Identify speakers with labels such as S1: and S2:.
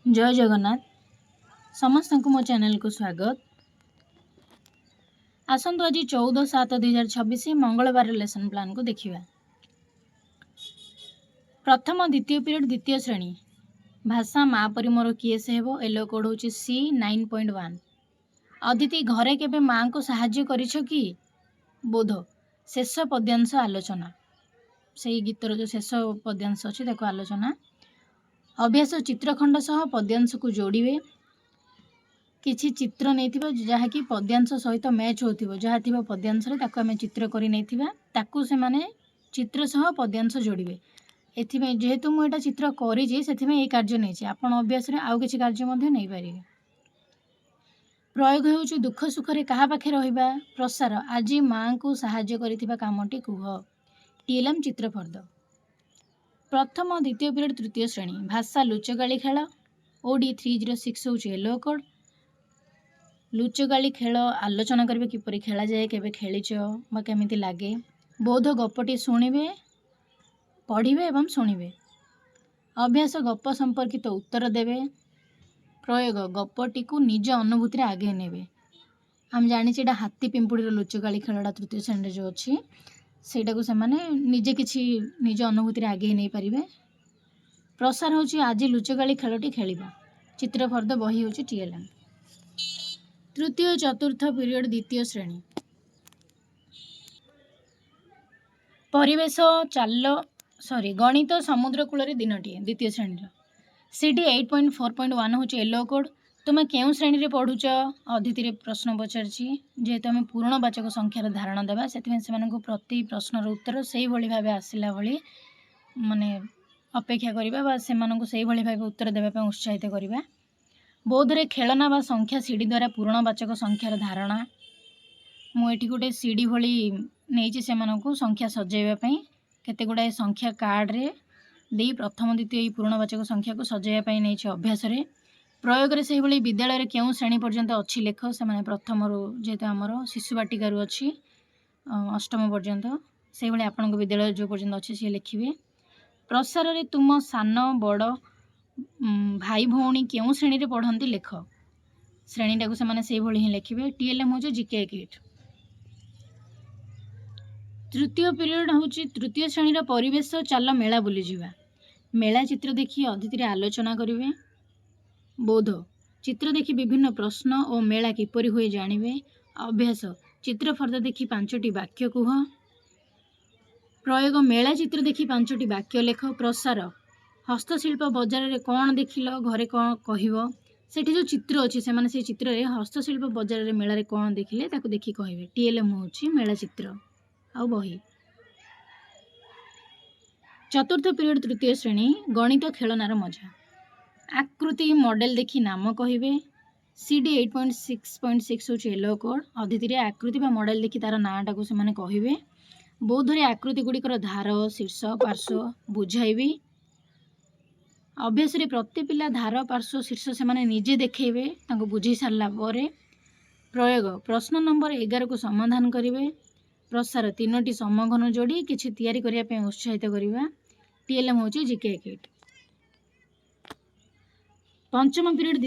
S1: जय जगन्नाथ समस्त को मो चैनल को स्वागत। आसंतु आज 14/7/2026 मंगलवार लेसन प्लान को देखिबा। प्रथम द्वितीय पीरियड द्वितीय श्रेणी भाषा माँ परी मोर किए से हेबो। एलो कोड होची C9.1। अदिति घरे केबे माँ को सहाय्य करिछ कि? बोध शेष पद्यांश आलोचना। सेही गीतर जो शेष पद्यांश अछि ताको आलोचना। अभ्यास चित्रखंड सह पद्यांश को जोड़िबे। किछि चित्र नैथिबा जहाँकि पद्यांश सहित मैच होथिबो। जहाँ थिबा पद्यांश रे ताको हमें चित्र करि नैथिबा ताको से माने चित्र सह पद्यांश जोड़िबे। एथिमे जेहेतु मु एटा चित्र करिछि सेथिमे ए कार्य नैछि। आपण अभ्यास रे आउ किछि कार्य मध्ये नै पारिबे। प्रयोग हेउछि दुख सुख रे कहा पाखे रहिबा। प्रसार आज माँ को सहाय्य करिथिबा कामटी कुह। टीएलएम चित्रफर्द। प्रथम द्वितीय पीरियड तृतीय श्रेणी भाषा लुचगाली खेल। ओडी 306 होछि येलो कोड। लुचगाली खेल आलोचना करिवे किपरि खेला जाए, केबे खेलिछ बा केमिति लागे। बोध गपटी शुणिबे, पढ़िबे एवं शुणिबे। अभ्यास गप संपर्कित उत्तर देबे। प्रयोग गपटी को निज अनुभूति रे आगे नेबे। हम जानि छिडा हाथी पिंपुड़ी रो लुचगाली खेलडा तृतीय श्रेणी जो अछि सेटा को समाने निजे किछि निज अनुभूति रे आगे नै परिबे। प्रसार होछि आज लुचगाली खेलटी खेलिबा। चित्रफर्द बही होछि टीएलएम। तृतीय चतुर्थ पीरियड द्वितीय श्रेणी परिवेश चाल गणित समुद्र कूल दिनटी द्वितीय श्रेणी सीडी 8.4.1 होछि येलो कोड। तुम केउ श्रेणी रे पढ़ुच? अदिति रे प्रश्न पचारछि। जेहेतु आम पूर्णवाचक संख्यार धारणा देवा सेथिमे सेमानकु प्रति प्रश्नर उत्तर सेही भली भाबे आसिला भली माने अपेक्षा करिबा बा सेमानकु सेही भली भाबे उत्तर देबा पे उत्साहित करिबा। बोध रे खेलना बा संख्या सीडी द्वारा पूर्णवाचक संख्यार धारणा। मु एठी गोटे सीडी भली नेछि सेमानकु संख्या सजाइबा पई केते गुडा संख्या कार्ड रे देई प्रथम द्वितीय पूर्णवाचक संख्या को सजाइबा पई नेछि अभ्यास रे। प्रयोग रे सेही भली विद्यालय रे केउ श्रेणी पर्यंत अछि लेख। से माने प्रथम रो जेते हमर शिशु बाटिका रो अछि अष्टम पर्यंत सेही भली आपन को विद्यालय जो पर्यंत अछि से लिखिबे। प्रसार रे तुम सान बड़ भाई भौणी केउ श्रेणी रे पढ़ंती लेख। श्रेणीटा को से माने सेही भली ही लिखिबे। टीएलएम होछि जीके किट। तृतीय पीरियड होछि तृतीय श्रेणी रो परिवेश चाल मेला बुली जिवा। मेला चित्र देखि अदिति रे आलोचना करिवे। बोध चित्र देखि विभिन्न प्रश्न और मेला किपरि हुए जानिबे। अभ्यास चित्रफर्द देखि 5टी वाक्य कुह। प्रयोग मेला चित्र देखि 5टी वाक्य लेख। प्रसार हस्तशिल्प बजार रे कौन देखिल, घरे कौन कहिबो। सेठी जो चित्र अछि से माने से चित्र रे हस्तशिल्प बजार रे मेला रे कौन देखिले ताको देखि कहिबे। टीएलएम होछि मेला चित्र आ बही। चतुर्थ पीरियड तृतीय श्रेणी गणित खेलनार मजा। आकृति मॉडल देखि नाम कहिबे। सीडी 8.6.6 होछि येलो कोड। अदिति रे आकृति बा मॉडल देखि तार नाटा को से माने कहिबे। बोध रे आकृति गुडी धार शीर्ष पार्श्व बुझाइबे। अभ्यास रे प्रति पिला धार पार्श्व शीर्ष से माने निजे देखैबे ताको बुझी सारला परे। प्रयोग प्रश्न नंबर 11 को समाधान करिवे। प्रसार 3टी समघन जोड़ी किछि तयारी करिया पे उत्साहित करिवा। टीएलएम होछि जीके किट। पंचम पीरियड